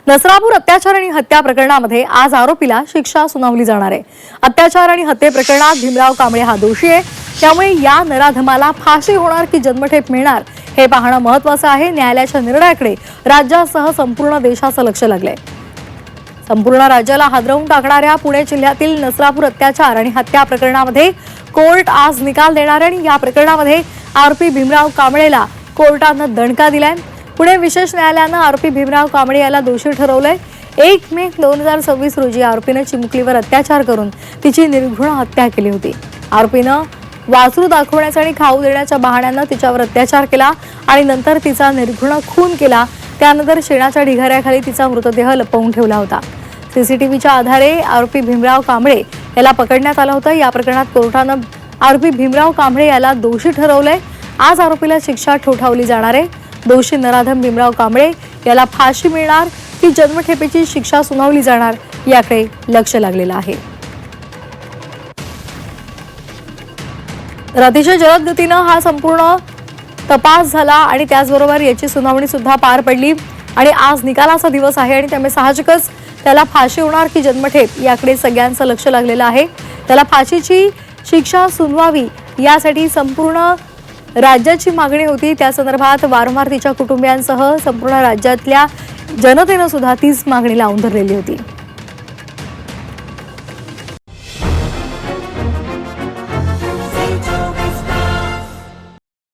नसरापूर अत्याचार आणि हत्या प्रकरणामध्ये आज आरोपीला शिक्षा सुनावली जाणार आहे। अत्याचार आणि हत्ये प्रकरणात भीमराव कांबळे हा दोषी आहे, त्यामुळे या नराधमाला फाशी होणार की जन्मठेप मिळणार हे पाहणं महत्त्वाचं आहे। न्यायालयाच्या निर्णयाकडे राज्यासह संपूर्ण देशाचं लक्ष लागलंय। संपूर्ण राज्याला हादरवून टाकणाऱ्या पुणे जिल्ह्यातील नसरापूर अत्याचार आणि हत्या प्रकरणामध्ये कोर्ट आज निकाल देणार आहे आणि या प्रकरणामध्ये आरोपी भीमराव कांबळेला कोर्टानं दणका दिलाय। पुणे विशेष न्यायालयानं आरोपी भीमराव कांबळे याला दोषी ठरवलंय। 1 मे 2026 रोजी आरोपीने चिमुकलीवर अत्याचार करून तिची निर्घृण हत्या केली होती। आरोपीनं वासरू दाखवण्याचा आणि खाऊ देण्याच्या बहाण्यानं तिच्यावर अत्याचार केला आणि नंतर तिचा निर्घृण खून केला। त्यानंतर शेणाच्या ढिगाऱ्याखाली तिचा मृतदेह लपवून ठेवला होता। सीसीटीव्हीच्या आधारे आरोपी भीमराव कांबळे याला पकडण्यात आलं होतं। या प्रकरणात कोर्टानं आरोपी भीमराव कांबळे याला दोषी ठरवलंय। आज आरोपीला शिक्षा ठोठावली जाणार आहे। दोषी नराधम भीमराव कांबळे याला फाशी मिळणार की जन्मठेपेची शिक्षा सुनावली जाणार याकडे लक्ष लागलेलं आहे। तर अतिशय जलद गतीनं हा संपूर्ण तपास झाला आणि त्याचबरोबर याची सुनावणी सुद्धा पार पडली आणि आज निकालाचा दिवस आहे आणि त्यामुळे साहजिकच त्याला फाशी होणार की जन्मठेप याकडे सगळ्यांचं लक्ष लागलेलं आहे। त्याला फाशीची शिक्षा सुनावावी यासाठी संपूर्ण राज्याची मागणी होती। त्या संदर्भात वारंवार तिच्या कुटुंबियांसह संपूर्ण राज्यातल्या जनतेनं सुद्धा तीच मागणी लावून धरलेली होती।